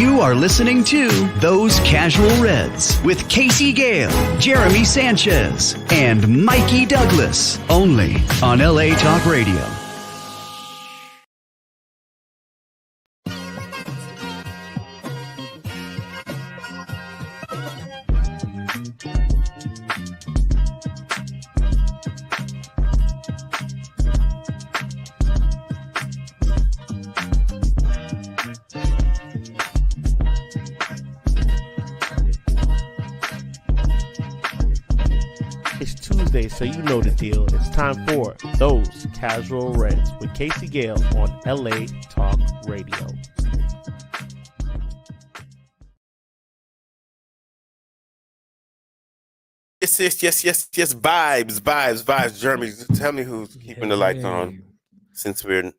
You are listening to Those Casual Reds with Casey Gayle, Jeremy Sanchez, and Mikey Douglas, only on LA Talk Radio. So you know the deal. It's time for Those Casual Reds with Casey Gayle on LA Talk Radio. Yes. Vibes. Jeremy, tell me who's keeping the lights on since we're...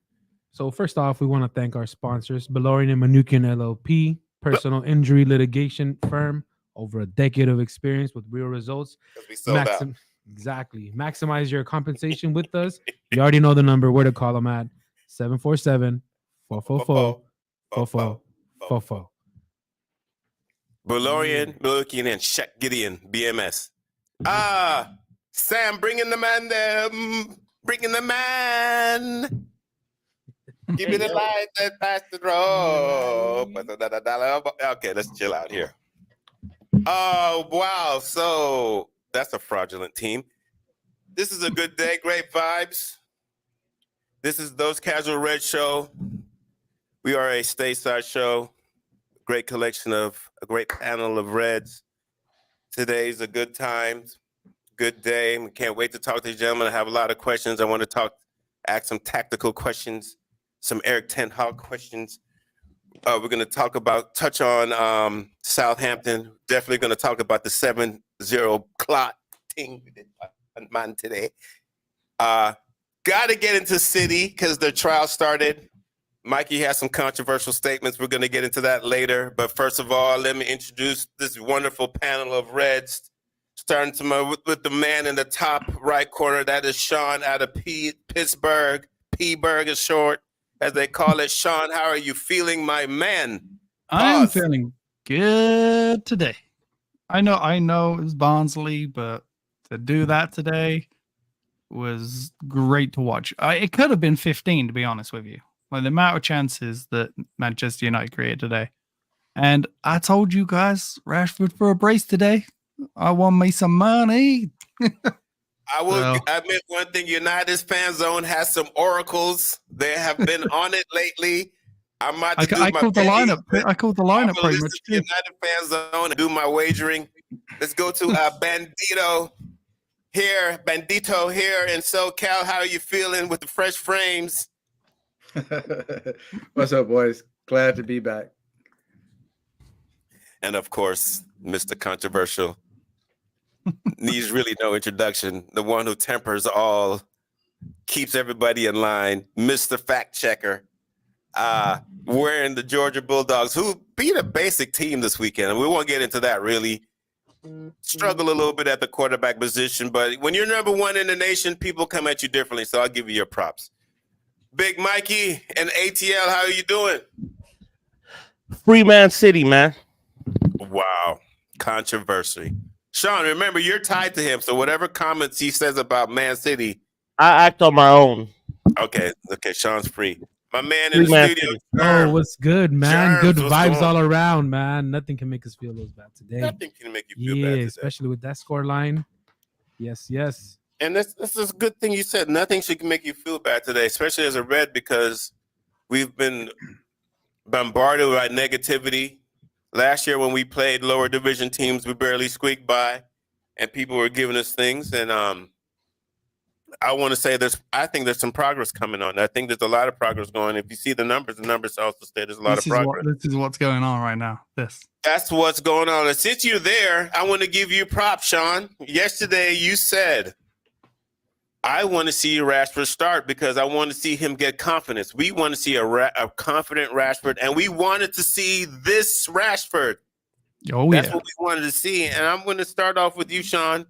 So first off, we want to thank our sponsors, Belorian and Manukian LLP, personal injury litigation firm, over a decade of experience with real results. We sold out. Exactly. Maximize your compensation with us. You already know the number where to call them at 747-444-4444. Belorian, Manukian, and Shaq Gideon, BMS. Sam, bringing the man them. Bringing the man. Give me the light that passed the road. Okay, let's chill out here. Oh, wow. So that's a fraudulent team. This is a good day. Great vibes. This is Those Casual Red Show. We are a stateside show. Great collection of a great panel of Reds. Today's a good time. Good day. We can't wait to talk to you gentlemen. I have a lot of questions. I want to ask some tactical questions, some Eric Ten Hag questions. We're going to touch on Southampton. Definitely going to talk about the 7-0 clot thing we did on today. Got to get into City because their trial started. Mikey has some controversial statements. We're going to get into that later. But first of all, let me introduce this wonderful panel of Reds. Starting with the man in the top right corner. That is Sean out of Pittsburgh. P-Burg is short, as they call it. Sean, how are you feeling, my man? I'm feeling good today. I know it was Barnsley, but to do that today was great to watch. It could have been 15, to be honest with you. Like the amount of chances that Manchester United created today. And I told you guys, Rashford for a brace today. I won me some money. I will admit one thing. United Fan Zone has some oracles. They have been on it lately. I called the lineup pretty much. United Fan Zone and do my wagering. Let's go to Bandito here in SoCal. How are you feeling with the fresh frames? What's up, boys? Glad to be back. And of course, Mr. Controversial needs really no introduction. The one who tempers all, keeps everybody in line, Mr. Fact Checker, wearing the Georgia Bulldogs, who beat a basic team this weekend. And we won't get into that really. Struggle a little bit at the quarterback position, but when you're number one in the nation, people come at you differently. So I'll give you your props. Big Mikey and ATL, how are you doing? Free Man City, man. Wow. Controversy. Sean, remember, you're tied to him, so whatever comments he says about Man City. I act on my own. Okay, Sean's free. My man in the studio. Oh, what's good, man? Germs, good vibes all around, man. Nothing can make us feel those bad today. Nothing can make you feel bad today. Especially with that score line. Yes. And this is a good thing you said. Nothing should make you feel bad today, especially as a Red, because we've been bombarded by negativity. Last year when we played lower division teams, we barely squeaked by, and people were giving us things. And I want to say I think there's some progress coming on. I think there's a lot of progress going. If you see the numbers also say there's a lot of progress. This is what's going on right now. That's what's going on. And since you're there, I want to give you props, Sean. Yesterday you said, I want to see Rashford start because I want to see him get confidence. We want to see a confident Rashford, and we wanted to see this Rashford. Oh, That's what we wanted to see. And I'm going to start off with you, Sean.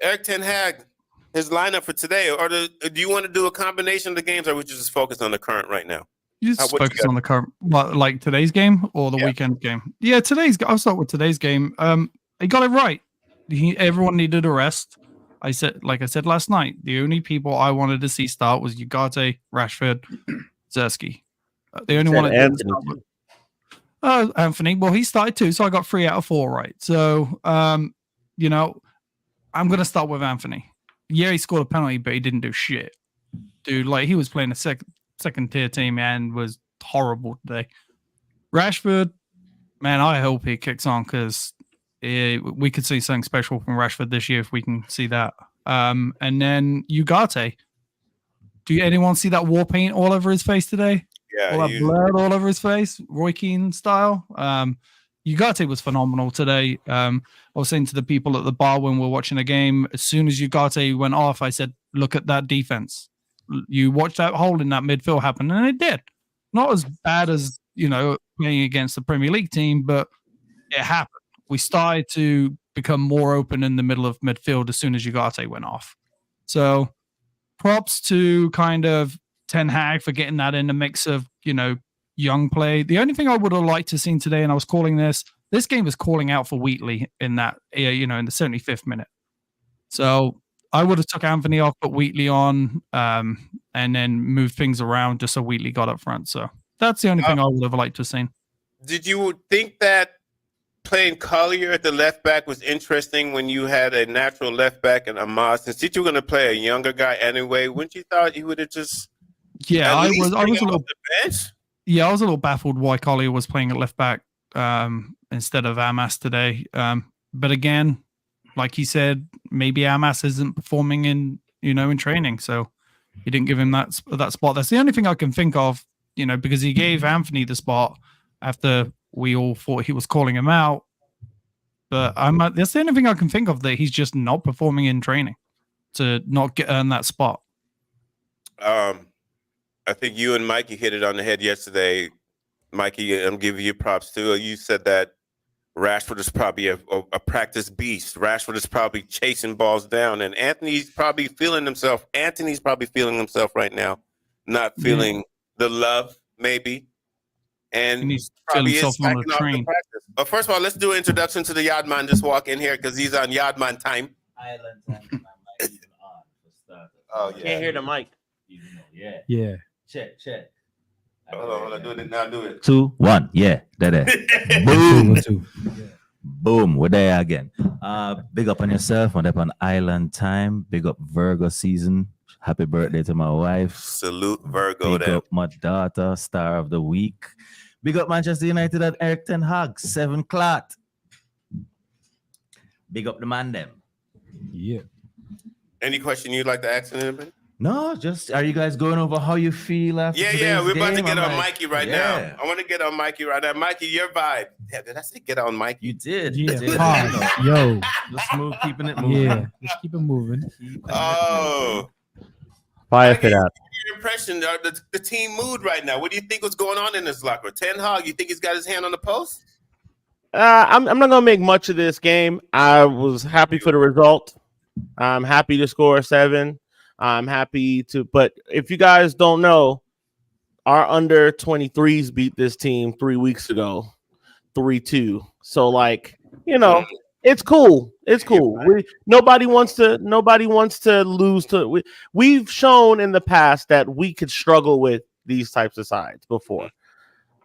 Eric Ten Hag, his lineup for today, or do you want to do a combination of the games, or would you just focus on the current right now? You just what you focus got? on the current, like today's game or the Yeah. weekend game. Yeah, I'll start with today's game. He got it right. Everyone needed a rest. Like I said last night, the only people I wanted to see start was Ugarte, Rashford, Zersky. The only one that didn't Anthony. start was Anthony. Well, he started too, so I got 3 out of 4 right. So, you know, I'm gonna start with Anthony. Yeah, he scored a penalty, but he didn't do shit, dude. Like he was playing a second tier team and was horrible today. Rashford, man, I hope he kicks on because we could see something special from Rashford this year if we can see that. And then Ugarte. Do anyone see that war paint all over his face today? Yeah, All that blood all over his face, Roy Keane style. Ugarte was phenomenal today. I was saying to the people at the bar when we were watching the game, as soon as Ugarte went off, I said, look at that defense. You watch that hole in that midfield happen, and it did. Not as bad as, playing against the Premier League team, but it happened. We started to become more open in the middle of midfield as soon as Ugarte went off. So props to kind of Ten Hag for getting that in the mix of, young play. The only thing I would have liked to seen today, and I was calling this game was calling out for Wheatley in that, in the 75th minute. So I would have took Anthony off, put Wheatley on, and then moved things around just so Wheatley got up front. So that's the only thing I would have liked to have seen. Did you think that playing Collier at the left back was interesting when you had a natural left back and Ahmad? Since you were going to play a younger guy anyway, wouldn't you thought you would have just I was a little the bench? Yeah, I was a little baffled why Collier was playing at left back instead of Amas today. But again, like he said, maybe Amas isn't performing in training, so he didn't give him that spot. That's the only thing I can think of, because he gave Anthony the spot after we all thought he was calling him out. But that's the only thing I can think of that he's just not performing in training to not earn that spot. I think you and Mikey hit it on the head yesterday. Mikey, I'm giving you props too. You said that Rashford is probably a practice beast. Rashford is probably chasing balls down, and Anthony's probably feeling himself. Anthony's probably feeling himself right now, not feeling the love, maybe. And he's probably feeling is himself on the slacking off train. practice. But first of all, let's do an introduction to the Yardman. Just walk in here because he's on Yardman time. Island time. My mic even on for starters. Oh yeah. Can't hear the mic. Yeah. Check. Hold on. Do it now. Do it. 2, 1. Yeah, there. Boom. Boom. We're there again. Big up on yourself. On up on Island time. Big up Virgo season. Happy birthday to my wife. Salute Virgo. Big up my daughter, star of the week. Big up Manchester United and Eric Ten Hag, 7 clot. Big up the man them. Yeah. Any question you'd like to ask anybody? No, just are you guys going over how you feel after Yeah, today's we're about to game? get I'm on like, Mikey right yeah. now. I want to get on Mikey right now. Mikey, your vibe. Yeah, did I say get on Mikey? You did. Yeah. You did. Pause. Yo. Just move, keeping it moving. Yeah. Just keep it moving. Oh. Fire Mikey, for that. your impression of the team mood right now. What do you think was going on in this locker? Ten Hag, you think he's got his hand on the post? I'm not going to make much of this game. I was happy for the result. I'm happy to score 7. I'm happy to, but if you guys don't know, our under 23s beat this team 3 weeks ago, 3-2. So it's cool. It's cool. Nobody wants to lose to. We've shown in the past that we could struggle with these types of sides before.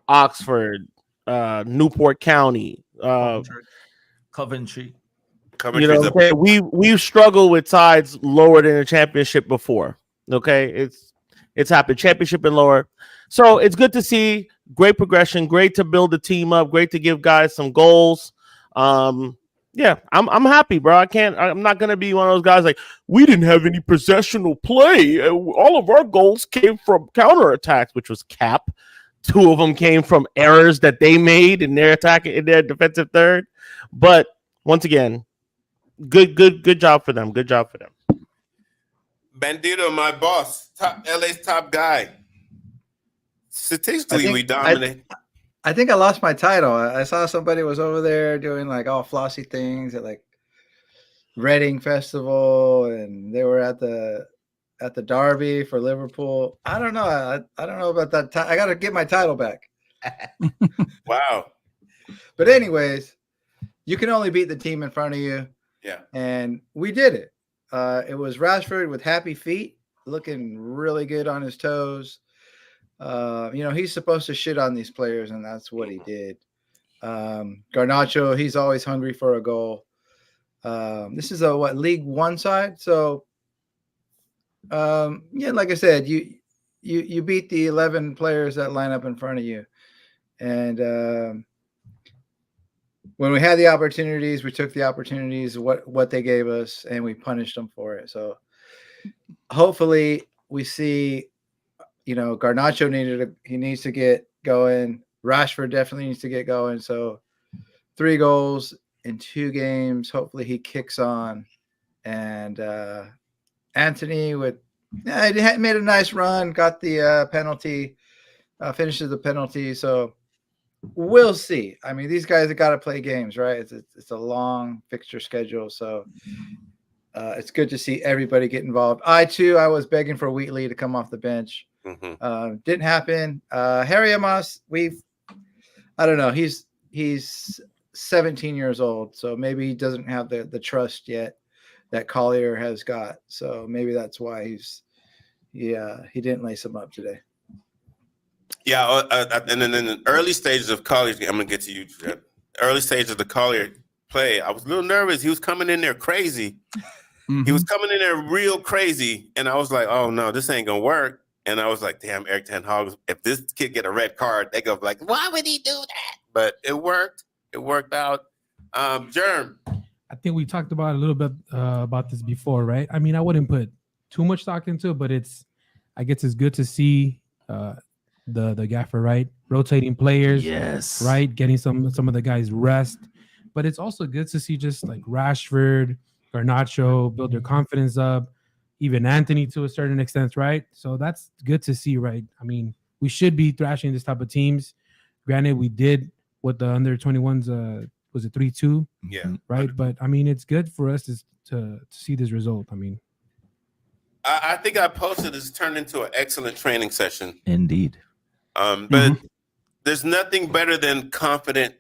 Oxford, Newport County, Coventry. okay, we've struggled with sides lower than the championship before. Okay, it's happened, championship and lower. So it's good to see great progression, great to build the team up, great to give guys some goals. Yeah, I'm happy, bro. I'm not gonna be one of those guys like we didn't have any possessional play. All of our goals came from counterattacks, which was cap. 2 of them came from errors that they made in their attack in their defensive third. But once again, good job for them. Good job for them. Bandito, my boss, LA's top guy. Statistically, we dominate. I think I lost my title. I saw somebody was over there doing like all flossy things at like Reading Festival, and they were at the at the Derby for Liverpool. I don't know. I don't know about that. I got to get my title back. Wow. But anyways, you can only beat the team in front of you. Yeah. And we did it. It was Rashford with happy feet, looking really good on his toes. He's supposed to shit on these players, and that's what he did. Garnacho, he's always hungry for a goal. This is a League One side, so like I said, you beat the 11 players that line up in front of you, and when we had the opportunities, we took the opportunities, what they gave us, and we punished them for it. So hopefully we see, Garnacho needs to get going. Rashford definitely needs to get going. So 3 goals in 2 games. Hopefully he kicks on. And Anthony made a nice run, got the penalty, finishes the penalty. So we'll see. I mean, these guys have got to play games, right? It's a long fixture schedule. So it's good to see everybody get involved. I was begging for Wheatley to come off the bench. Mm-hmm. Didn't happen. Harry Amos, I don't know. He's 17 years old, so maybe he doesn't have the trust yet that Collier has got. So maybe that's why he didn't lace him up today. Yeah, and then in the early stages of Collier, I'm gonna get to you. Jeff. Early stages of the Collier play, I was a little nervous. He was coming in there crazy. Mm-hmm. He was coming in there real crazy, and I was like, "Oh no, this ain't gonna work." And I was like, "Damn, Eric Ten Hag, if this kid get a red card, they go like, why would he do that?" But it worked. It worked out. Germ. I think we talked about a little bit about this before, right? I mean, I wouldn't put too much stock into it, but I guess it's good to see the gaffer, right? Rotating players, Yes, right? Getting some of the guys rest, but it's also good to see just like Rashford, Garnacho build their confidence up, even Anthony to a certain extent, right? So that's good to see, right? I mean, we should be thrashing this type of teams. Granted, we did with the under 21s. Was it 3-2? Yeah. Right. But I mean, it's good for us to see this result. I mean, I think I posted this turned into an excellent training session. indeed. But there's nothing better than confident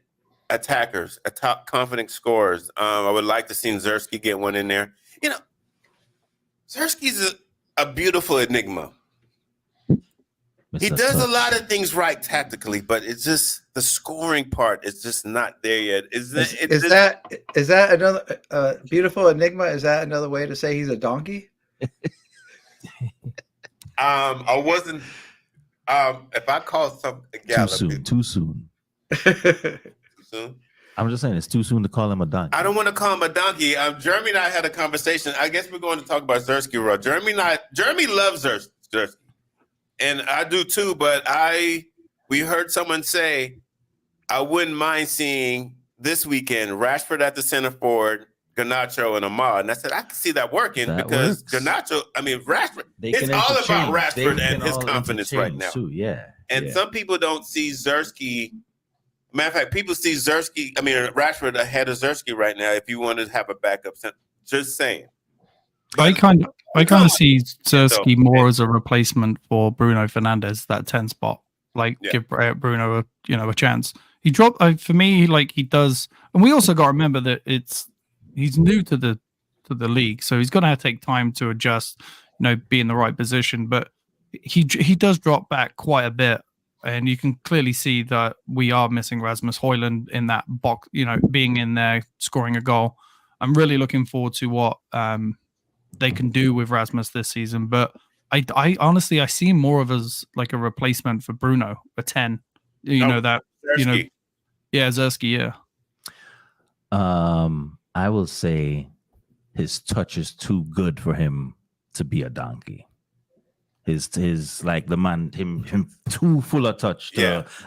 attackers, confident scorers. I would like to see Zersky get one in there. Zersky's a beautiful enigma. He does a lot of things right tactically, but it's just the scoring part is just not there yet. Is that another beautiful enigma? Is that another way to say he's a donkey? I wasn't. If I call something Too soon. Too soon. I'm just saying it's too soon to call him a donkey. I don't want to call him a donkey. Jeremy and I had a conversation. I guess we're going to talk about Zersky. Jeremy loves Zersky, and I do too. But we heard someone say, I wouldn't mind seeing this weekend Rashford at the center forward, Garnacho and Ahmad. And I said I can see that working because Garnacho. I mean Rashford. It's all about Rashford and his confidence right now. Too, yeah. And some people don't see Zersky. Matter of fact, people see Rashford ahead of Zersky right now. If you want to have a backup, just saying. I kind of see Zersky more as a replacement for Bruno Fernandes, that 10 spot. Give Bruno a chance. He dropped for me. He does, and we also got to remember that he's new to the league, so he's going to have to take time to adjust. Be in the right position, but he does drop back quite a bit. And you can clearly see that we are missing Rasmus Højlund in that box, being in there, scoring a goal. I'm really looking forward to what they can do with Rasmus this season. But I honestly, I see him more of as like a replacement for Bruno, a 10. Zersky. Zersky, yeah. I will say his touch is too good for him to be a donkey. His like the man, him too full of touch.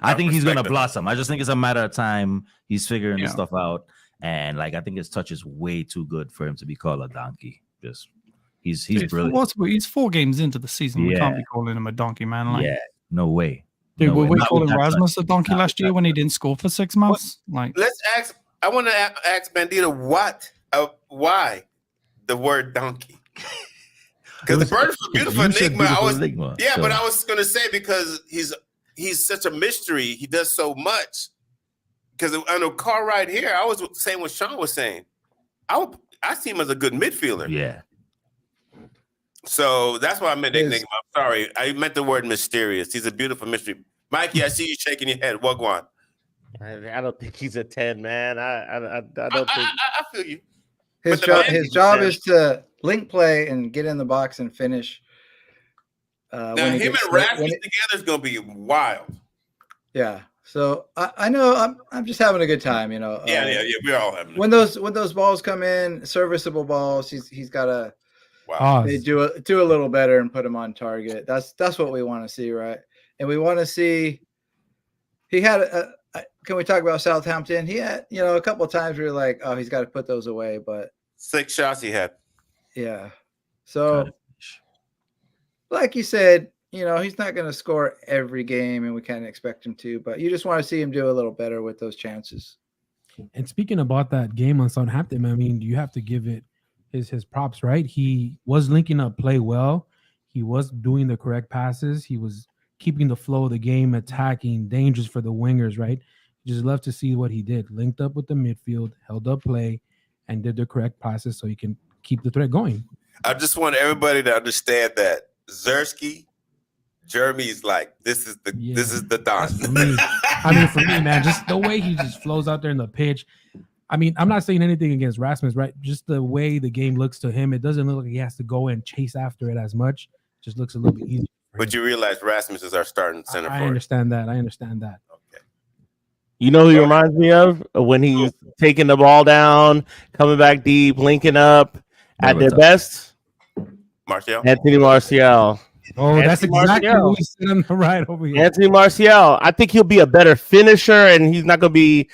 I think he's gonna blossom. I just think it's a matter of time. He's figuring this stuff out, and I think his touch is way too good for him to be called a donkey. He's brilliant. He's 4 games into the season. We can't be calling him a donkey, man. No way. Dude, were we calling Rasmus a donkey last year when he didn't score for 6 months? Let's ask. I want to ask Bandito why the word donkey. Because the bird is a beautiful You said enigma. beautiful enigma, Yeah, so- but I was going to say because he's such a mystery. He does so much. Because on the car ride here, I was saying what Sean was saying. I see him as a good midfielder. Yeah. So that's why I meant enigma. I'm sorry. I meant the word mysterious. He's a beautiful mystery. Mikey, I see you shaking your head. What on? I don't think he's a 10, man. I don't think. I feel you. His job is to link play and get in the box and finish. Now him and Rasmus together is going to be wild. Yeah. So I know I'm just having a good time, you know. Yeah. We're all having. When those balls come in, serviceable balls, he's got to. Wow. They do a little better and put him on target. That's what we want to see, right? And we want to see. He had can we talk about Southampton? He had, a couple of times we were like, oh, he's got to put those away, but 6 shots he had. Yeah. So, like you said, he's not going to score every game, and we can't expect him to. But you just want to see him do a little better with those chances. And speaking about that game on Southampton, I mean, you have to give it his props, right? He was linking up play well. He was doing the correct passes. He was keeping the flow of the game, attacking, dangerous for the wingers, right? You just love to see what he did. Linked up with the midfield, held up play, and did the correct passes so he can keep the threat going. I just want everybody to understand that Zersky, Jeremy's like, this is the Don. For me. I mean, for me, man, just the way he just flows out there in the pitch. I mean, I'm not saying anything against Rasmus, right? Just the way the game looks to him, it doesn't look like he has to go and chase after it as much. It just looks a little bit easier. But you realize Rasmus is our starting center I forward. understand that. Okay. You know who he reminds me of? When he's taking the ball down, coming back deep, linking up at their best. Martial? Anthony Martial. Oh, that's exactly Martial. who we sit on the right over here. Anthony Martial. I think he'll be a better finisher, and he's not going to be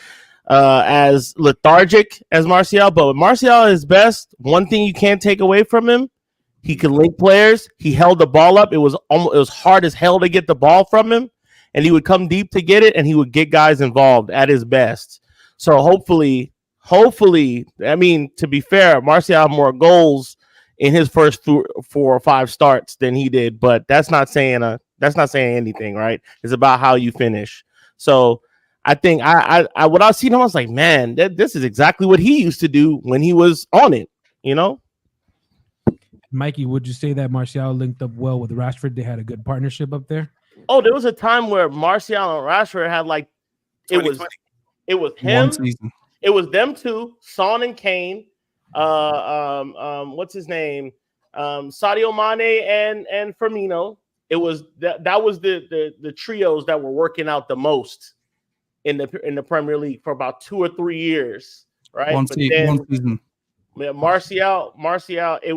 as lethargic as Martial. But Martial is best. One thing you can't take away from him, he can link players. He held the ball up. It was hard as hell to get the ball from him, and he would come deep to get it, and he would get guys involved at his best. So hopefully, I mean, to be fair, Martial had more goals in his first 4 or 5 starts than he did, but that's not saying anything, right? It's about how you finish. So I think I when I seen him, I was like, man, this is exactly what he used to do when he was on it, Mikey, would you say that Martial linked up well with Rashford? They had a good partnership up there. Oh, there was a time where Martial and Rashford had like it was him. One season. It was them two, Son and Kane. What's his name? Sadio Mane and Firmino. It was that was the trios that were working out the most in the Premier League for about 2 or 3 years, right? One season. Martial, it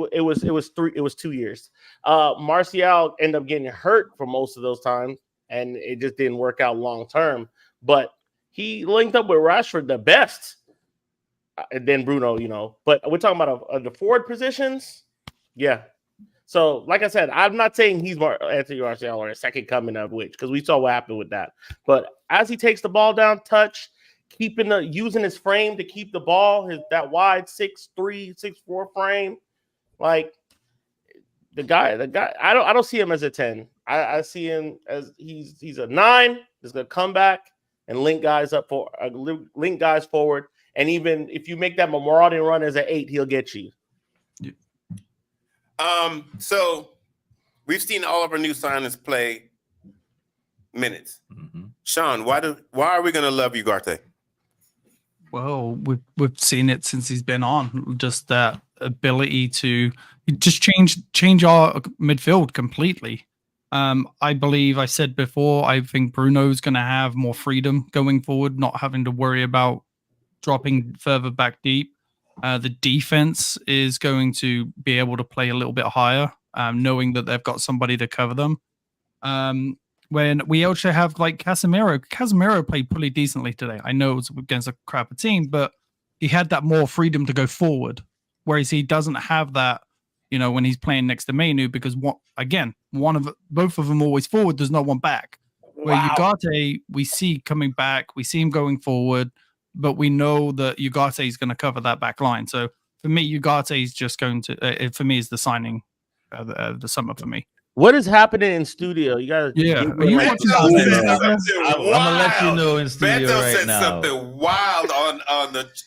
was 2 years. Martial ended up getting hurt for most of those times, and it just didn't work out long term. But he linked up with Rashford the best. And then Bruno, but we're talking about the forward positions. Yeah. So, like I said, I'm not saying he's Anthony Martial or a second coming of which, because we saw what happened with that. But as he takes the ball down, using his frame to keep the ball, that wide 6'3", 6'4" frame, like the guy. I don't see him as a 10. I see him as he's a 9. He's gonna come back and link guys forward. And even if you make that marauding run as an 8, he'll get you. So we've seen all of our new signings play minutes. Mm-hmm. Sean, why are we gonna love Ugarte? Well, we've seen it since he's been on. Just that ability to just change our midfield completely. I believe I said before, I think Bruno's going to have more freedom going forward, not having to worry about dropping further back deep. The defense is going to be able to play a little bit higher, knowing that they've got somebody to cover them. When we also have like Casemiro played pretty decently today. I know it was against a crapper team, but he had that more freedom to go forward, whereas he doesn't have that, when he's playing next to Mainu, because both of them always forward. There's no one back. Where Ugarte, we see coming back, we see him going forward, but we know that Ugarte is going to cover that back line. So for me, Ugarte is just going to, for me, is the signing the summer for me. What is happening in studio? You guys, Yeah, give are me you like watching Beto studio said now, bro? something I'm gonna let you wild. know in studio Beto right said now. something wild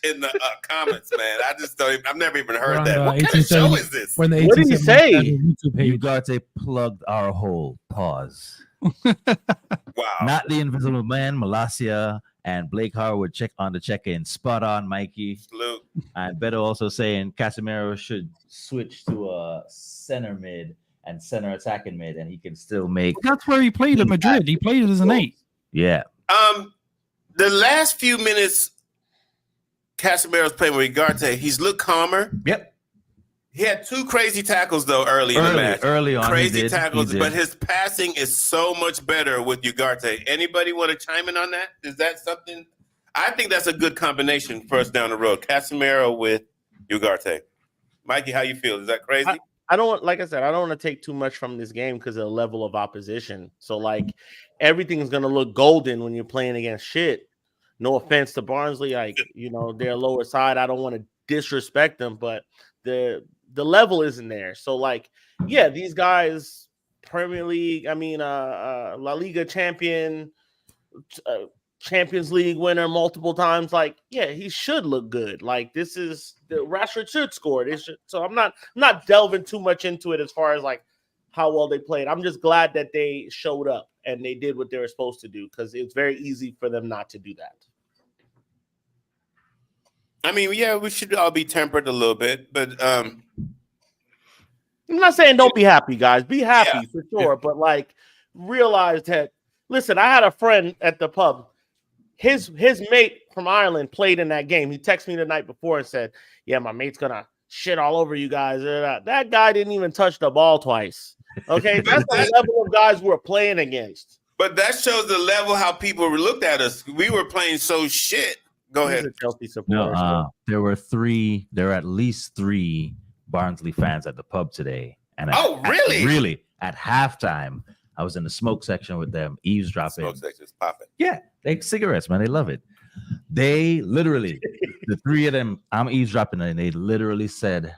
in the comments, man. I just don't. I've never even We're heard on that. the What kind of show 1870 is this? We're in the What did he 1870 say? YouTube page. You got to plug our hole. Pause. Wow. Not the Invisible Man, Malasia, and Blake Harwood check on the check-in. Spot on, Mikey. Salute. And Beto also saying Casemiro should switch to a center mid and center attacking mid, and he can still make. That's where he played at Madrid. He played as an 8. Yeah. The last few minutes, Casemiro's playing with Ugarte. He's looked calmer. Yep. He had 2 crazy tackles though early in the match. Early on, Crazy he did. tackles, He did. but his passing is so much better with Ugarte. Anybody want to chime in on that? Is that something? I think that's a good combination for us down the road. Casemiro with Ugarte. Mikey, how you feel? Is that crazy? I don't, like I said, I don't want to take too much from this game because of the level of opposition. So like everything's gonna look golden when you're playing against shit. No offense to Barnsley, like they're lower side. I don't want to disrespect them, but the level isn't there. So like, yeah, these guys, Premier League, La Liga champion, Champions League winner multiple times. Like, yeah, he should look good. Like, this is the Rashford should score. So I'm not delving too much into it as far as like how well they played. I'm just glad that they showed up and they did what they were supposed to do because it's very easy for them not to do that. I mean, yeah, we should all be tempered a little bit, but I'm not saying don't be happy, guys. Be happy for sure, but like realize that. Listen, I had a friend at the pub. His mate from Ireland played in that game. He texted me the night before and said, "Yeah, my mate's gonna shit all over you guys." That guy didn't even touch the ball twice. Okay, that's the level of guys we're playing against. But that shows the level how people looked at us. We were playing so shit. Go ahead. He's a Chelsea supporter. No, there were at least 3 Barnsley fans at the pub today. And really? At halftime, I was in the smoke section with them, eavesdropping. Smoke section's popping. Yeah, they cigarettes, man. They love it. They literally, the 3 of them, I'm eavesdropping, and they literally said,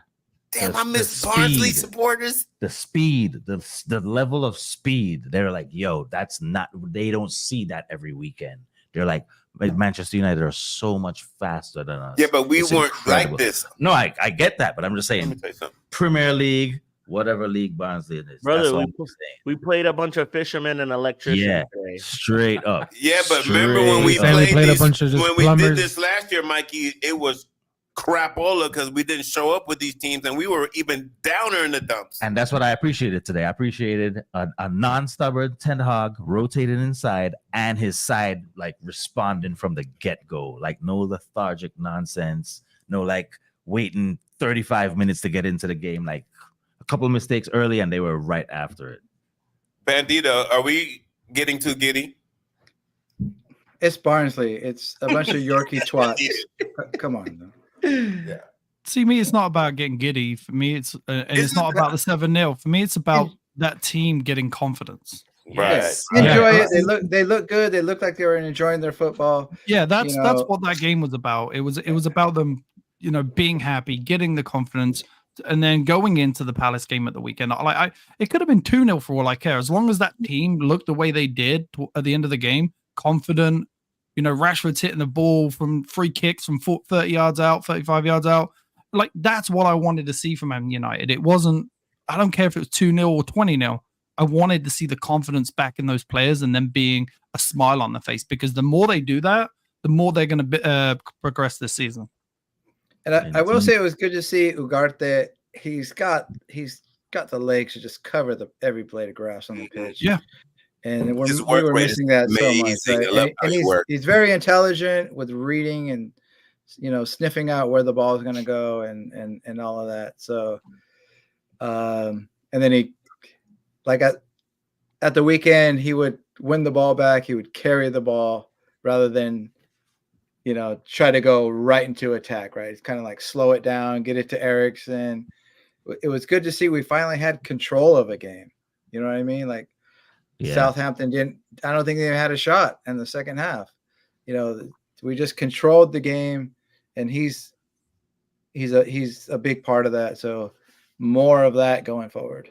"Damn, I miss Barnsley supporters." The speed, the level of speed. They're like, "Yo, they don't see that every weekend." They're like, Manchester United are so much faster than us. Yeah, but we weren't incredible. like this. No, I get that, but I'm just saying, Let me tell you something. Premier League, whatever league Barnsley is. Brother, that's all I'm saying. we played a bunch of fishermen and electricians today. Straight up. Yeah, but remember when we Straight. played a bunch of just when we plumbers. did this last year, Mikey, it was crapola because we didn't show up with these teams and we were even downer in the dumps. And that's what I appreciated today. I appreciated a non-stubborn Ten Hag rotated inside and his side like responding from the get-go. Like no lethargic nonsense. No like waiting 35 minutes to get into the game. Like a couple of mistakes early and they were right after it. Bandito, are we getting too giddy? It's Barnsley. It's a bunch of Yorkie twats. Come on, though. Yeah. See, me, it's not about getting giddy. For me, it's it's not about the 7-0. For me, it's about that team getting confidence. Right. Yes. Enjoy it. They look good. They look like they were enjoying their football. Yeah, that's what that game was about. It was about them, being happy, getting the confidence, and then going into the Palace game at the weekend. It could have been 2-0 for all I care, as long as that team looked the way they did at the end of the game, confident. Rashford's hitting the ball from free kicks from 30 yards out, 35 yards out. Like, that's what I wanted to see from Man United. It wasn't, I don't care if it was 2-0 or 20-0. I wanted to see the confidence back in those players and them being a smile on their face, because the more they do that, the more they're going to progress this season. And I will say it was good to see Ugarte. He's got the legs to just cover every blade of grass on the pitch. Yeah. And we were missing that so much. Right? And he's very intelligent with reading and sniffing out where the ball is going to go and all of that. So, and then he, like at the weekend, he would win the ball back. He would carry the ball rather than try to go right into attack. Right, it's kind of like slow it down, get it to Eriksen. It was good to see we finally had control of a game. You know what I mean? Like. Yeah. Southampton I don't think they had a shot in the second half. We just controlled the game, and he's a big part of that. So more of that going forward.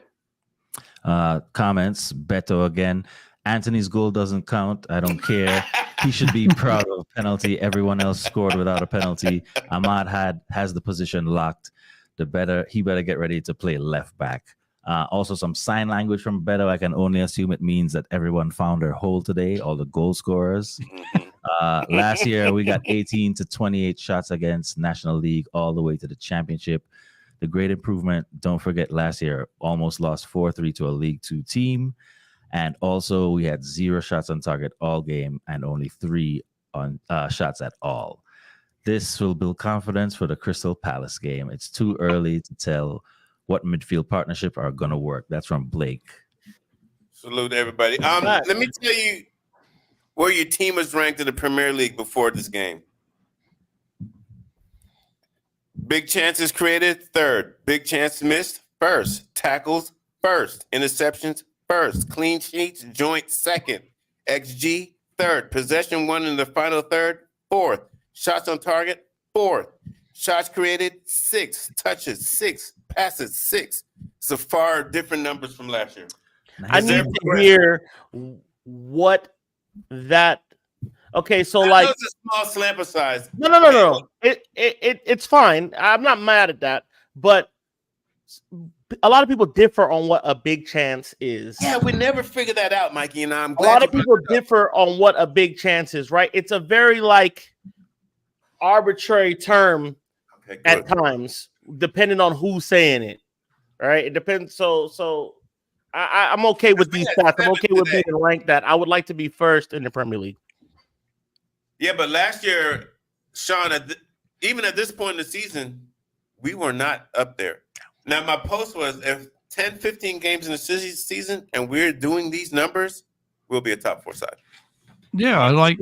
Comments, Beto again. Anthony's goal doesn't count. I don't care. He should be proud of a penalty. Everyone else scored without a penalty. Ahmad has the position locked. He better get ready to play left back. Also, some sign language from Beto. I can only assume it means that everyone found their hole today, all the goal scorers. Last year, we got 18 to 28 shots against National League all the way to the championship. The great improvement, don't forget, last year, almost lost 4-3 to a League 2 team. And also, we had 0 shots on target all game and only 3 on shots at all. This will build confidence for the Crystal Palace game. It's too early to tell what midfield partnership are going to work. That's from Blake. Salute everybody. Let me tell you where your team was ranked in the Premier League before this game. Big chances created, third. Big chances missed, first. Tackles, first. Interceptions, first. Clean sheets, joint, second. XG, third. Possession won in the final third, fourth. Shots on target, fourth. Shots created, 6. Touches, 6. Passes, 6. So far different numbers from last year. I need to hear what that. Okay, so like it's a small sample size. No. It's fine. I'm not mad at that, but a lot of people differ on what a big chance is. Yeah, we never figured that out, Mikey. And I'm glad a lot of people differ on what a big chance is, right? It's a very like arbitrary term at times, depending on who's saying it. Right? It depends. So I'm okay with these stats. I'm okay with being ranked that. I would like to be first in the Premier League. Yeah, but last year, Sean, even at this point in the season, we were not up there. Now, my post was if 10, 15 games in the season and we're doing these numbers, we'll be a top 4 side. Yeah,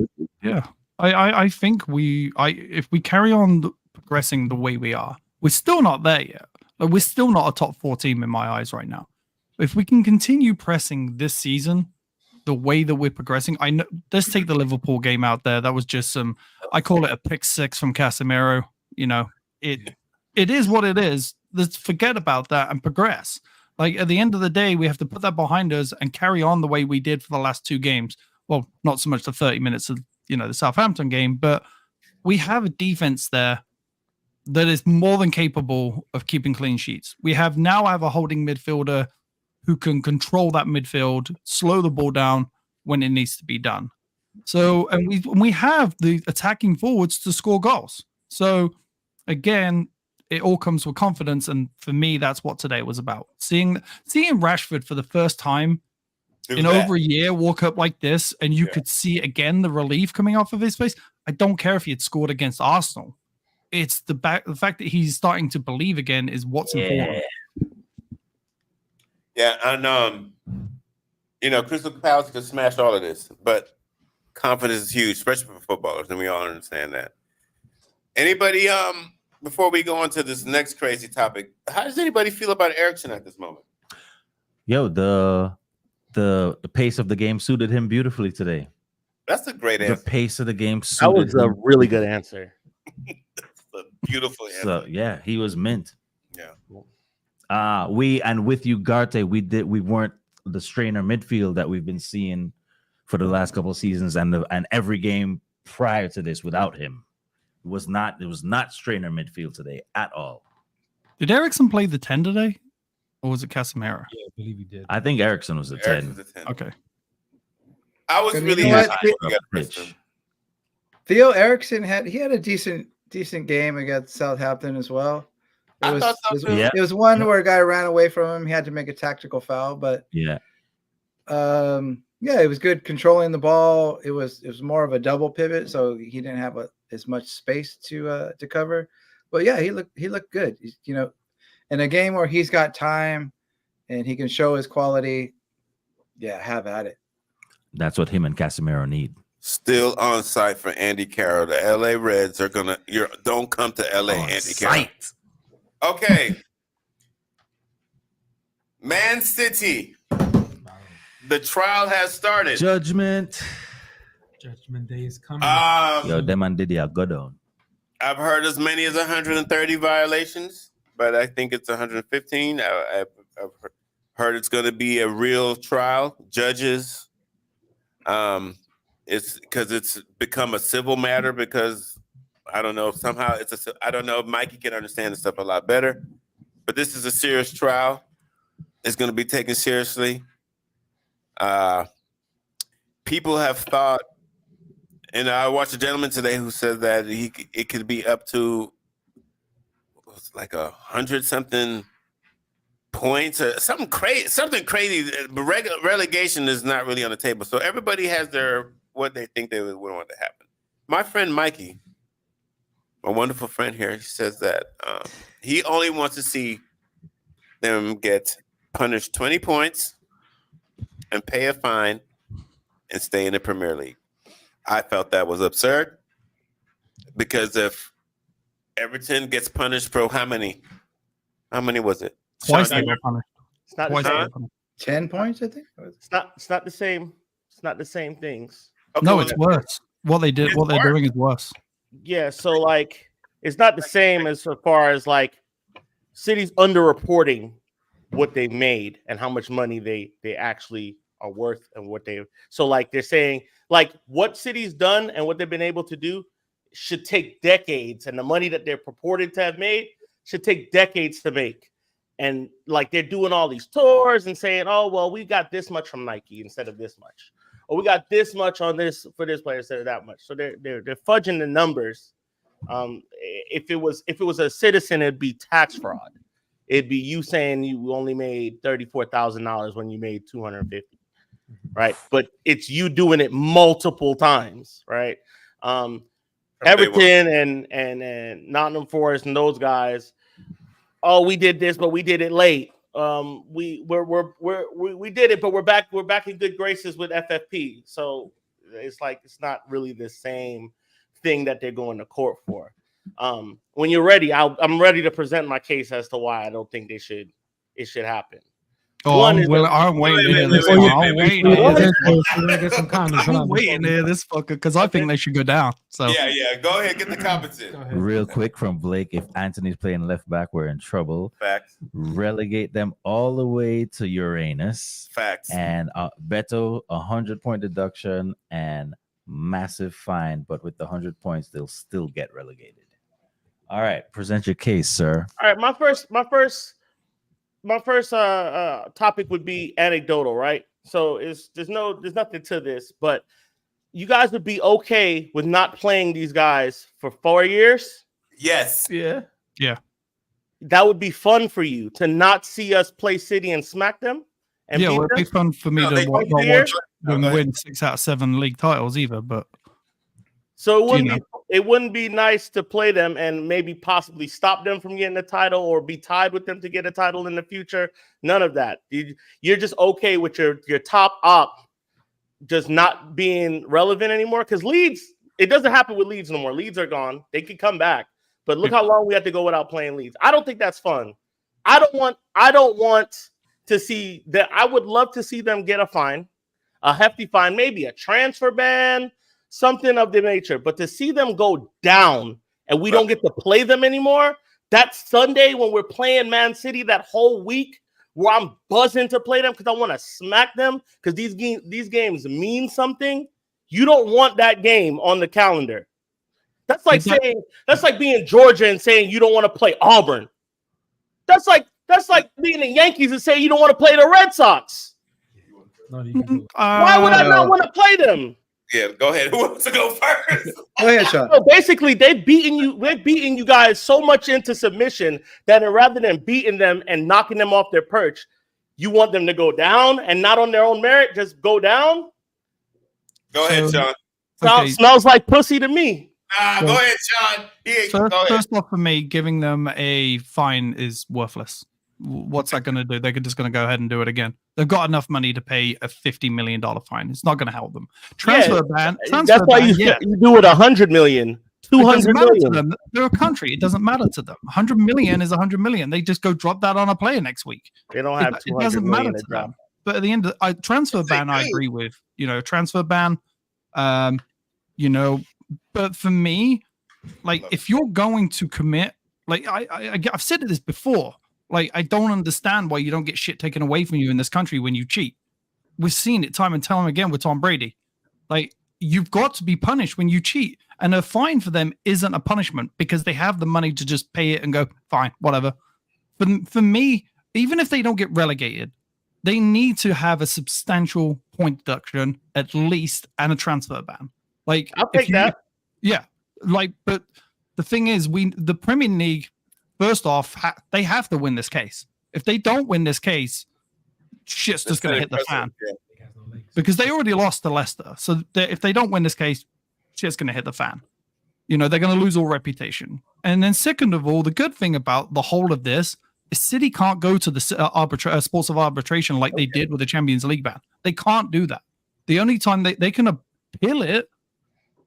I think if we carry on progressing the way we are, we're still not there yet. Like, we're still not a top 4 team in my eyes right now. If we can continue pressing this season the way that we're progressing, I know. Let's take the Liverpool game out there. That was just I call it a pick 6 from Casemiro. You know, it is what it is. Let's forget about that and progress. Like, at the end of the day, we have to put that behind us and carry on the way we did for the last 2 games. Well, not so much the 30 minutes of the Southampton game, but we have a defense there that is more than capable of keeping clean sheets. We now have a holding midfielder who can control that midfield, slow the ball down when it needs to be done. So, and we have the attacking forwards to score goals. So, again, it all comes with confidence, and for me, that's what today was about. Seeing Rashford for the first time in over a year walk up like this, and you could see again the relief coming off of his face. I don't care if he had scored against Arsenal. It's the fact that he's starting to believe again is what's important. Yeah, and Crystal Palace could smash all of this, but confidence is huge, especially for footballers, and we all understand that. Anybody, before we go on to this next crazy topic, how does anybody feel about Eriksen at this moment? Yo, the pace of the game suited him beautifully today. That's a great answer. The pace of the game suited That was a really good answer. That's a beautiful answer. So yeah, he was mint. Yeah. With Ugarte, we weren't the strainer midfield that we've been seeing for the last couple of seasons and every game prior to this without him. It was not strainer midfield today at all. Did Eriksen play the 10 today? Or was it Casemiro? Yeah, I believe he did. I think Eriksen was the 10. Okay. I was And really you know happy. what? Theo Eriksen had a decent game against Southampton as well. I thought so too. It was one where a guy ran away from him. He had to make a tactical foul, but yeah, it was good controlling the ball. It was more of a double pivot, so he didn't have as much space to cover. But yeah, he looked good. In a game where he's got time and he can show his quality, have at it. That's what him and Casemiro need. Still on site for Andy Carroll. The LA Reds are don't come to LA, Andy Carroll. Okay. Man City. The trial has started. Judgment Day is coming. Yo, them and Diddy are good on. I've heard as many as 130 violations but I think it's 115. I've heard it's going to be a real trial. Judges, it's because it's become a civil matter because I don't know if somehow I don't know if Mikey can understand the stuff a lot better, but this is a serious trial. It's going to be taken seriously. People have thought, and I watched a gentleman today who said that it could be up to like 100-something points or something crazy. But relegation is not really on the table. So everybody has what they think they would want to happen. My friend Mikey, my wonderful friend here, he says that he only wants to see them get punished 20 points and pay a fine and stay in the Premier League. I felt that was absurd because if Everton gets punished for how many was it? Twice Sean, they got punished. It's not Twice the they same. got punished. 10 points, I think. It's not the same. It's not the same things. Okay, No, well, it's worse. What they're doing is worse. Yeah, so like it's not the same as far as like cities underreporting what they made and how much money they actually are worth and what they so like they're saying like what city's done and what they've been able to do should take decades, and the money that they're purported to have made should take decades to make. And like they're doing all these tours and saying, oh well, we got this much from Nike instead of this much, or we got this much on this for this player instead of that much. So they're fudging the numbers. If it was a citizen, it'd be tax fraud. It'd be you saying you only made $34,000 when you made $250, right? But it's you doing it multiple times, right? Everton and Nottingham Forest and those guys. Oh, we did this, but we did it late. We did it, but we're back in good graces with FFP. So it's like it's not really the same thing that they're going to court for. When you're ready, I'm ready to present my case as to why I don't think it should happen. Oh, I'm waiting to hear this one. I'm waiting to hear this fucker because I think they should go down. So yeah. Go ahead, get the comments in. Real quick from Blake: if Anthony's playing left back, we're in trouble. Facts. Relegate them all the way to Uranus. Facts. And Beto 100-point deduction and massive fine. But with the 100 points, they'll still get relegated. All right, present your case, sir. All right, my first topic would be anecdotal, right? So there's nothing to this, but you guys would be okay with not playing these guys for 4 years? Yes. Yeah. That would be fun for you to not see us play City and smack them. And well, it'd be fun for me to watch them win 6 out of 7 league titles either. But so it wouldn't be nice to play them and maybe possibly stop them from getting a title or be tied with them to get a title in the future. None of that. You're just okay with your top op just not being relevant anymore. Because Leeds, it doesn't happen with Leeds no more. Leeds are gone. They could come back. But look how long we have to go without playing Leeds. I don't think that's fun. I don't want to see that. I would love to see them get a fine, a hefty fine, maybe a transfer ban, something of the nature. But to see them go down and we don't get to play them anymore, that Sunday when we're playing Man City, that whole week where I'm buzzing to play them because I want to smack them because these games mean something. You don't want that game on the calendar. That's like being Georgia and saying you don't want to play Auburn. That's like being the Yankees and saying you don't want to play the Red Sox. Why would I not want to play them? Yeah, go ahead. Who wants to go first? Go ahead, Sean. So basically, they've beaten you guys so much into submission that rather than beating them and knocking them off their perch, you want them to go down and not on their own merit, just go down? Go ahead, Sean. Okay. Smells like pussy to me. Go ahead, Sean. First off, for me, giving them a fine is worthless. What's that going to do? They're just going to go ahead and do it again. They've got enough money to pay a $50 million fine. It's not going to help them. Transfer ban. That's why you do it $100 million, $200 million. They're a country. It doesn't matter to them. $100 million is $100 million. They just go drop that on a player next week. They don't have it doesn't matter to them. But at the end, transfer ban, I agree with. Transfer ban. But for me, like if you're going to commit Like I've said this before. Like, I don't understand why you don't get shit taken away from you in this country when you cheat. We've seen it time and time again with Tom Brady. Like, you've got to be punished when you cheat. And a fine for them isn't a punishment because they have the money to just pay it and go, fine, whatever. But for me, even if they don't get relegated, they need to have a substantial point deduction at least and a transfer ban. Like, I'll take that. Yeah. Like, but the thing is, the Premier League, first off, they have to win this case. If they don't win this case, shit's just going to hit the fan. Yeah. Because they already lost to Leicester. So if they don't win this case, shit's going to hit the fan. You know, they're going to lose all reputation. And then second of all, the good thing about the whole of this is City can't go to the sports of arbitration like they did with the Champions League ban. They can't do that. The only time they can appeal it,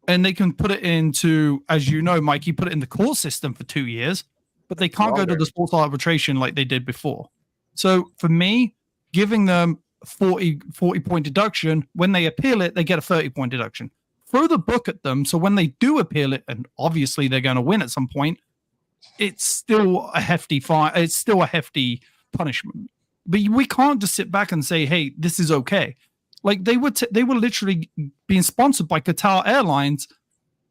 and they can put it into, as you know, Mikey, put it in the court system for 2 years, but they can't go to the sports arbitration like they did before. So for me, giving them 40 point deduction, when they appeal it, they get a 30-point deduction. Throw the book at them, so when they do appeal it, and obviously they're going to win at some point, it's still a hefty fine. It's still a hefty punishment. But we can't just sit back and say, "Hey, this is okay." Like they were literally being sponsored by Qatar Airlines,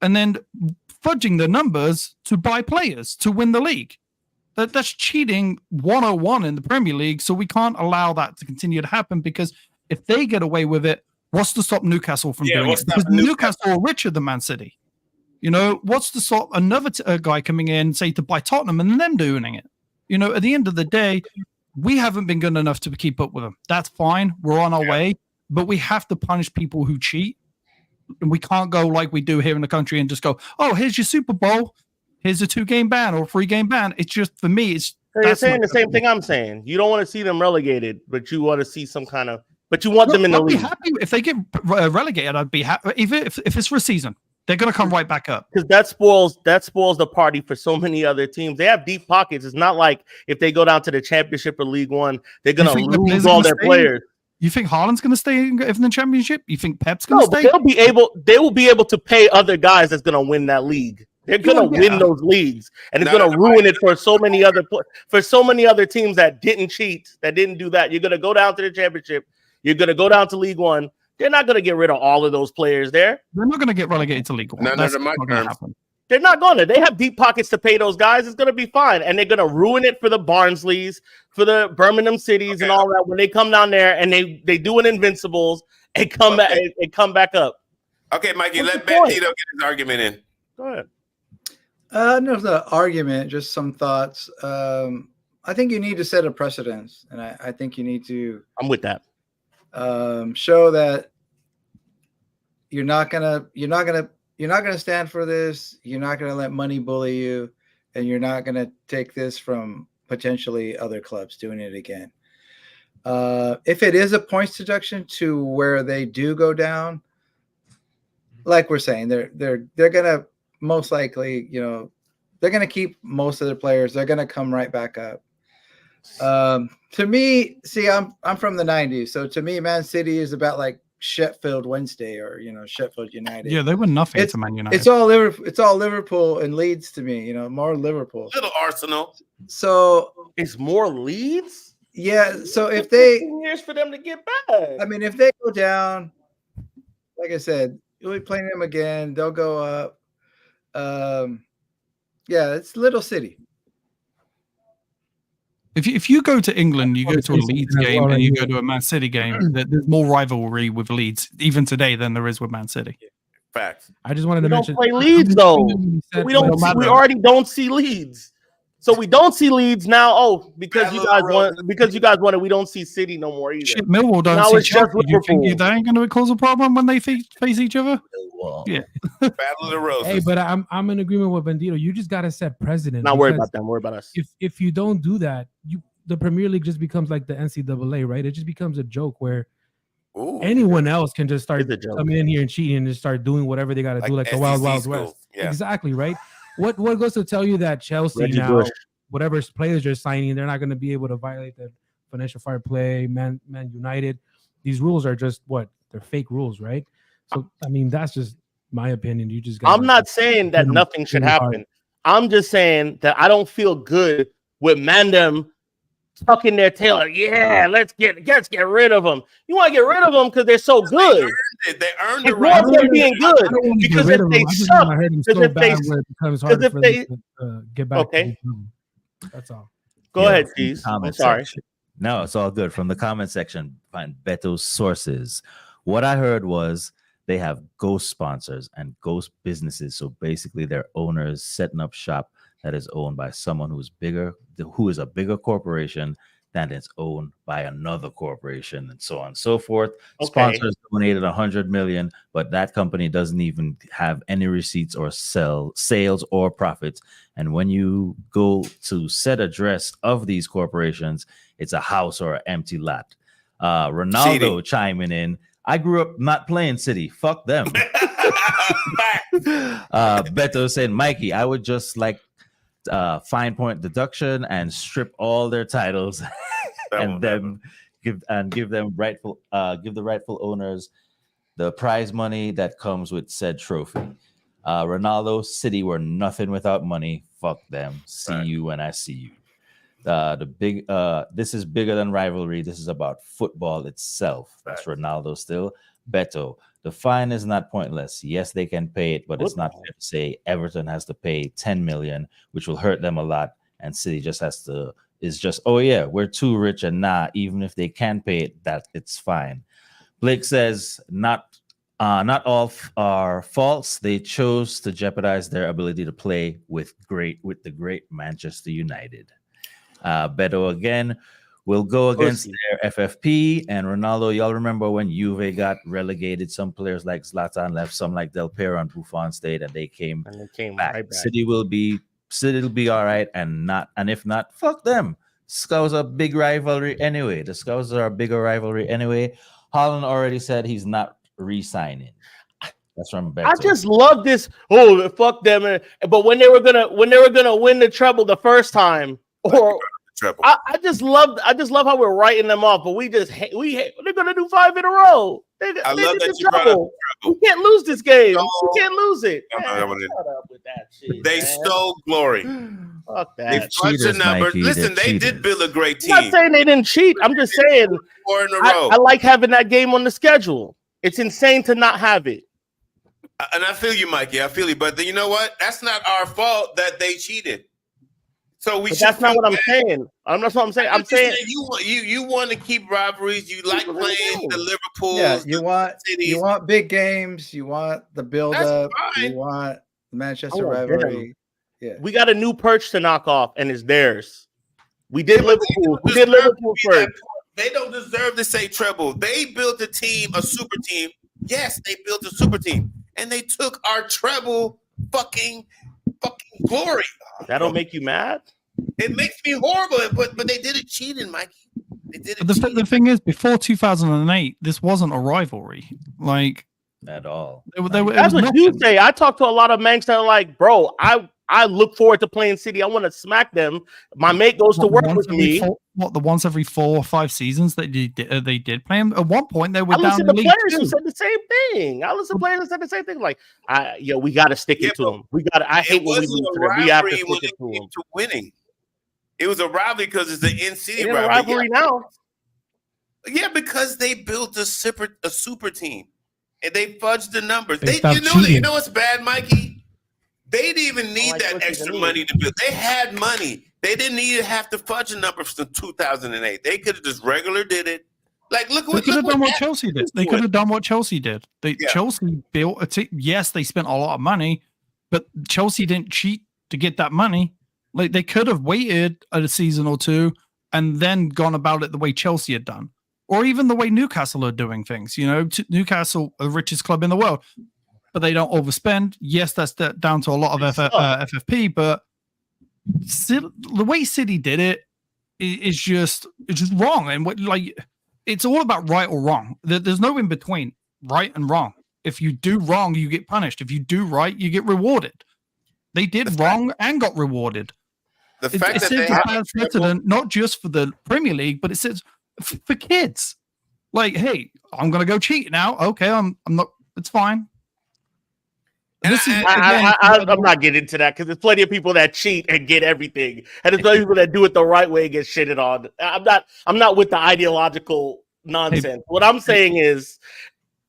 and then fudging the numbers to buy players to win the league. That's cheating 101 in the Premier League. So we can't allow that to continue to happen, because if they get away with it, what's to stop Newcastle from doing it? Because Newcastle are richer than Man City. You know, what's to stop another guy coming in, say, to buy Tottenham and them doing it? You know, at the end of the day, we haven't been good enough to keep up with them. That's fine. We're on our way. But we have to punish people who cheat. And we can't go like we do here in the country and just go, oh, here's your Super Bowl. Here's a 2-game ban or a 3-game ban. It's just, for me, it's... You're saying the same thing I'm saying. You don't want to see them relegated, but you want to see some kind of... But you want them in the league. I'd be happy if they get relegated. I'd be happy. Even if it's for a season, they're going to come right back up. Because that spoils the party for so many other teams. They have deep pockets. It's not like if they go down to the Championship or League One, they're going to lose all their players. You think Haaland's going to stay in the Championship? You think Pep's going to stay? They will be able to pay other guys that's going to win that league. They're going to win those leagues, and it's going to ruin it for so many other teams that didn't cheat, that didn't do that. You're going to go down to the Championship. You're going to go down to League One. They're not going to get rid of all of those players there. They're not going to get relegated to League One. That's not going to happen. They're not going to. They have deep pockets to pay those guys. It's going to be fine. And they're going to ruin it for the Barnsleys, for the Birmingham Cities and all that when they come down there and they do an Invincibles and come back up. Okay, Mikey, let Bandito get his argument in. Go ahead. No, the argument, just some thoughts. I think you need to set a precedence, and I think you need to. I'm with that. Show that you're not gonna stand for this. You're not gonna let money bully you, and you're not gonna take this from potentially other clubs doing it again. If it is a points deduction to where they do go down, like we're saying, they're gonna most likely, they're gonna keep most of their players. They're gonna come right back up. To me, see, I'm from the 90s, so to me, Man City is about like Sheffield Wednesday or Sheffield United. Yeah, they were nothing to Man United. It's all Liverpool and Leeds to me. More Liverpool. Little Arsenal. So it's more Leeds. Yeah. So if they years for them to get back. I mean, if they go down, like I said, you'll be playing them again. They'll go up. Yeah, it's Little City. If you go to England, you go to a Leeds game and you go to a Man City game, there's more rivalry with Leeds even today than there is with Man City. Facts. I just wanted to mention. We don't play Leeds though. We already don't see Leeds. So we don't see Leeds now. Oh, because you guys want it. We don't see City no more either. Shit, Millwall don't see Chelsea. You think that ain't going to cause a problem when they face each other? Yeah. Battle of the Roses. Hey, but I'm in agreement with Bandito. You just got to set precedent. Not worry about them. Worry about us. If you don't do that, the Premier League just becomes like the NCAA, right? It just becomes a joke where anyone else can just start coming in here and cheating and just start doing whatever they got to do, like the Wild West. Yeah. Exactly, right? What goes to tell you that Chelsea now, whatever players they're signing, they're not going to be able to violate the financial fair play, Man United. These rules are just they're fake rules, right? So I mean, that's just my opinion. You just I'm not saying that nothing should happen. I'm just saying that I don't feel good with Mandem tucking their tail. Like, yeah, let's get rid of them. You want to get rid of them because they're so good. They earned It's the more right. of them being good I don't want to because get rid if of they them. I just suck, want to hurt them because so if they, bad where it becomes hard if for they, them to get back. okay. To the game. That's all. Go Yeah, ahead, from the Keys. I'm comment sorry. section. No, it's all good. From the comment section, find Beto's sources. What I heard was they have ghost sponsors and ghost businesses. So basically, their owners setting up shop that is owned by someone who is a bigger corporation than it's owned by another corporation, and so on and so forth. Okay. Sponsors donated 100 million, but that company doesn't even have any receipts or sales or profits. And when you go to said address of these corporations, it's a house or an empty lot. Ronaldo chiming in. I grew up not playing City. Fuck them. Beto saying, Mikey, I would just like fine point deduction and strip all their titles and then give the rightful owners the prize money that comes with said trophy. Ronaldo, City were nothing without money. Fuck them. See you when I see you. This is bigger than rivalry. This is about football itself. That's Ronaldo still. Beto, the fine is not pointless. Yes, they can pay it, but it's not fair to say Everton has to pay 10 million, which will hurt them a lot, and City oh yeah, we're too rich, and even if they can pay it, that it's fine. Blake says not all are false. They chose to jeopardize their ability to play with the great Manchester United. Beto again will go against their FFP and Ronaldo. Y'all remember when Juve got relegated? Some players like Zlatan left, some like Del Piero and Buffon stayed, and they came back. Right back. City will be all right, and if not, fuck them. Scouse are a big rivalry anyway. The Scouse are a bigger rivalry anyway. Holland already said he's not re-signing. That's from Beto. I just love this. Oh, fuck them! But when they were gonna win the treble the first time, or I just love how we're writing them off. But we hate. They're gonna do 5 in a row. I love that you brought up the treble. We can't lose this game. We can't lose it. Man, shut up with that shit. They stole glory. Fuck that. Cheaters, Mikey, listen, they did build a great team. I'm not saying they didn't cheat. I'm just saying 4 in a row. I like having that game on the schedule. It's insane to not have it. And I feel you, Mikey. I feel you. But you know what? That's not our fault that they cheated. So that's not what I'm saying. That's what I'm saying. I'm saying you want to keep rivalries. You like playing the Liverpool. Yeah, you want big games. You want the build up. You want the Manchester rivalry. Yeah, we got a new perch to knock off, and it's theirs. We did Liverpool. We did Liverpool first. They don't deserve to say treble. They built a team, a super team. Yes, they built a super team, and they took our treble fucking glory. That don't make you mad? It makes me horrible, but they did it cheating, Mikey. They did it. The thing is, before 2008, this wasn't a rivalry, like at all. That's what you say. I talk to a lot of Manx that are like, bro, I look forward to playing City. I want to smack them. My mate goes to work with me. The once every 4 or 5 seasons that they did play them. At one point, they were down in the League players 2. who said the same thing. I listen to players who said the same thing. Like, we got to stick it to them. I hate when we lose to them. We have to stick it to them. To winning. It was a rivalry because it's the in-city rivalry now. Yeah, because they built a super team and they fudged the numbers. You know what's bad, Mikey? They didn't even need that extra money to build. They had money. They didn't need to have to fudge the numbers from 2008. They could have just regular did it. Like, they could have done what Chelsea did. They could have done what Chelsea did. Chelsea built a team. Yes, they spent a lot of money, but Chelsea didn't cheat to get that money. Like, they could have waited a season or 2 and then gone about it the way Chelsea had done, or even the way Newcastle are doing things. You know, Newcastle, the richest club in the world, but they don't overspend. Yes, that's down to a lot of FFP, but the way City did it is just wrong. And it's all about right or wrong. There's no in between right and wrong. If you do wrong, you get punished. If you do right, you get rewarded. They did wrong and got rewarded. The fact that they have a precedent, not just for the Premier League, but it says for kids. Like, hey, I'm gonna go cheat now. Okay, I'm not. It's fine. This is I'm not getting into that because there's plenty of people that cheat and get everything, and there's plenty of people that do it the right way and get shitted on. I'm not with the ideological nonsense. What I'm saying is,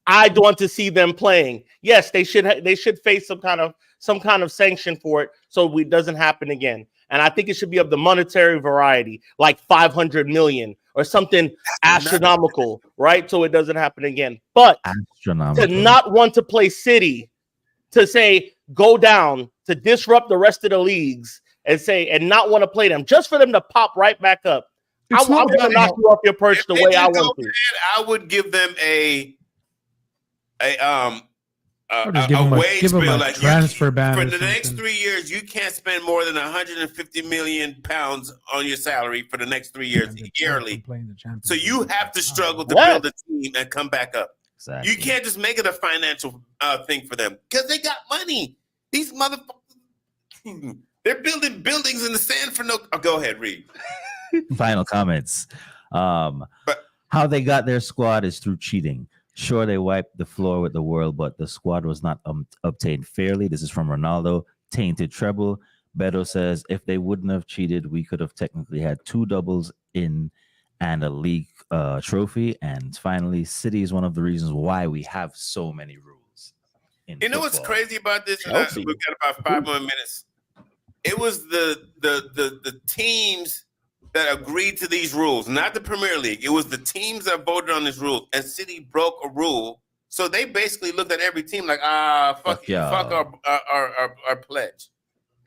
I want to see them playing. Yes, they should face some kind of sanction for it, so it doesn't happen again. And I think it should be of the monetary variety, like 500 million or something astronomical, right? So it doesn't happen again. But to not want to play City, to say go down, to disrupt the rest of the leagues, and not want to play them, just for them to pop right back up. I'm going to knock you off your perch the way I want to. I would give them a wage bill, like transfer ban for the next 3 years. You can't spend more than 150 million pounds on your salary for the next 3 years yearly. So you have to struggle to build a team and come back up. Exactly. You can't just make it a financial thing for them because they got money. These motherfuckers, they're building buildings in the sand for no. Oh, go ahead, Reed. Final comments. How they got their squad is through cheating. Sure, they wiped the floor with the world, but the squad was not obtained fairly. This is from Ronaldo. Tainted treble. Beto says, if they wouldn't have cheated, we could have technically had 2 doubles in and a league trophy. And finally, City is one of the reasons why we have so many rules. You know what's crazy about this? We've got about 5 more minutes. It was the teams that agreed to these rules, not the Premier League. It was the teams that voted on this rule, and City broke a rule. So they basically looked at every team like, fuck our pledge,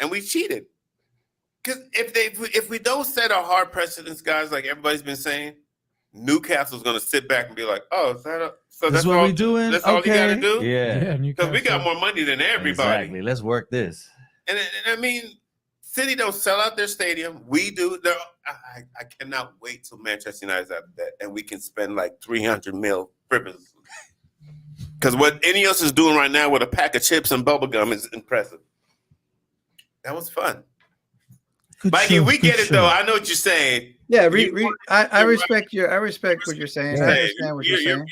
and we cheated. Because if we don't set a hard precedence, guys, like everybody's been saying, Newcastle's going to sit back and be like, oh, that's what we're doing. That's all you got to do. Yeah, because we got more money than everybody. Exactly. Let's work this. And I mean, City don't sell out their stadium. We do. I cannot wait till Manchester United's out of that, and we can spend like 300 mil frivolously. Because what Ineos is doing right now with a pack of chips and bubble gum is impressive. That was fun. Mikey, we get it though. I know what you're saying. Yeah, I respect what you're saying. I understand what you're saying.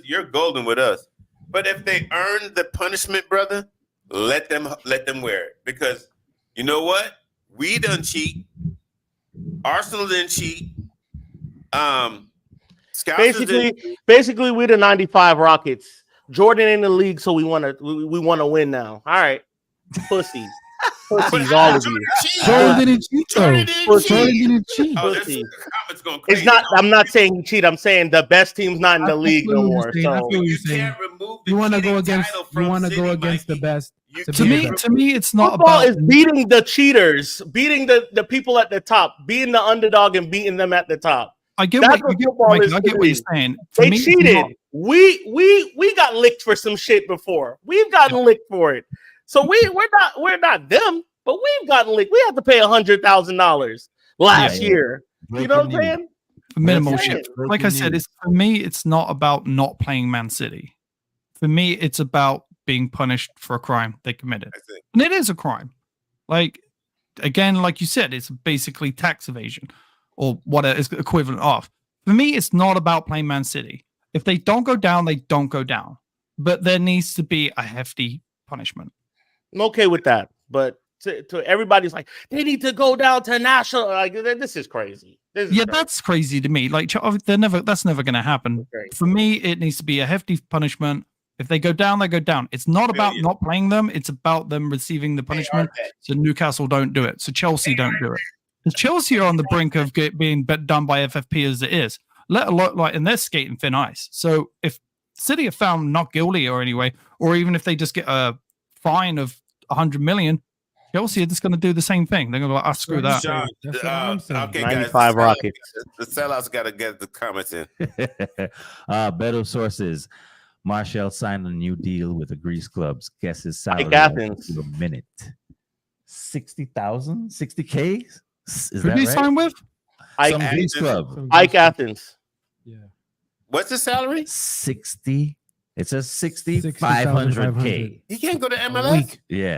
You're golden with us. But if they earn the punishment, brother, let them wear it. Because you know what? We done cheat. Arsenal didn't cheat. Basically, we're the '95 Rockets. Jordan in the league, so we want to win now. All right, pussies. Pussies, all of you. Jordan didn't cheat, though. Jordan didn't cheat. It's not. I'm not saying you cheat. I'm saying the best team's not in the league no more. So you want to go against. You want to go against the best. To me, it's not football about is beating the cheaters, beating the people at the top, being the underdog and beating them at the top. I get what you're saying. They cheated. We got licked for some shit before. We've gotten licked for it. So we're not them, but we've gotten licked. We had to pay $100,000 last year. You know what I'm saying? Minimal shit. Like I said, for me, it's not about not playing Man City. For me, it's about being punished for a crime they committed. And it is a crime. Like, again, like you said, it's basically tax evasion or what it is equivalent of. For me, it's not about playing Man City. If they don't go down, they don't go down. But there needs to be a hefty punishment. I'm okay with that. But to everybody's like, they need to go down to national. Like, this is crazy. That's crazy to me. Like, that's never going to happen. Okay. For me, it needs to be a hefty punishment. If they go down, they go down. It's not about not playing them. It's about them receiving the punishment. So Newcastle don't do it. So Chelsea don't do it. Because Chelsea are on the brink of being done by FFP as it is. Let alone and they're skating thin ice. So if City are found not guilty or anyway, or even if they just get a fine of 100 million, Chelsea are just going to do the same thing. They're going to be like, screw that. Okay, 95 guys, Rockets. The sellouts got to get the comments in. Better sources. Martial signed a new deal with the Greece clubs. Guess his salary Athens. a minute. 60,000? 60K? Who did he sign with? Greece club. Ike Athens. Yeah. What's his salary? 60. It says 500K. He can't go to MLS?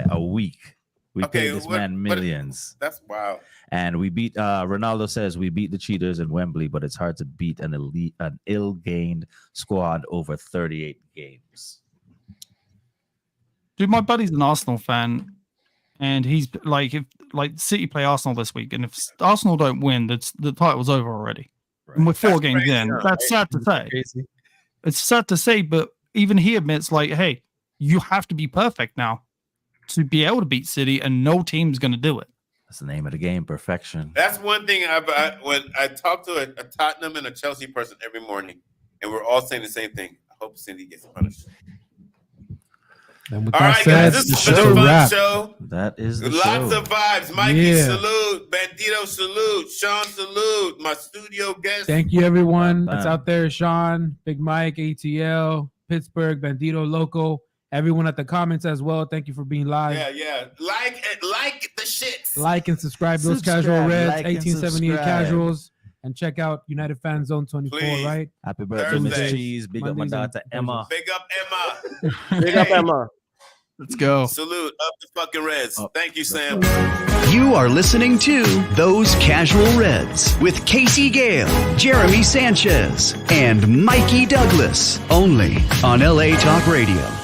A week. We paid this man millions. That's wild. And we beat Ronaldo says we beat the cheaters in Wembley, but it's hard to beat an ill-gained squad over 38 games. Dude, my buddy's an Arsenal fan, and he's like, if like City play Arsenal this week, and if Arsenal don't win, the title's over already. And we're 4 games in. That's sad to say. Crazy. It's sad to say, but even he admits, like, hey, you have to be perfect now to be able to beat City, and no team's going to do it. That's the name of the game, perfection. That's one thing. When I talk to a Tottenham and a Chelsea person every morning, and we're all saying the same thing. I hope City gets punished. And with All that right, said, guys, this the is show a fun wrap. show. That is the Lots show. of vibes. Mikey, Yeah. salute. Bandito, salute. Sean, salute. My studio guest. Thank you, everyone Bam. that's out there. Sean, Big Mike, ATL, Pittsburgh, Bandito, Loco, everyone at the comments as well. Thank you for being live. Yeah. Like the shit. Like and subscribe. Those Subscribe, Casual Reds, like, and 1878 subscribe. Casuals. And check out United Fan Zone 24, Please. right? Happy birthday, Miss Thursday. Cheese. Big up my Mondays and daughter, Emma. Big up Emma. Big up, Emma. Let's go. Salute. Up the fucking Reds. Up. Thank you, Sam. You are listening to Those Casual Reds with Casey Gayle, Jeremy Sanchez, and Mikey Douglas, only on LA Talk Radio.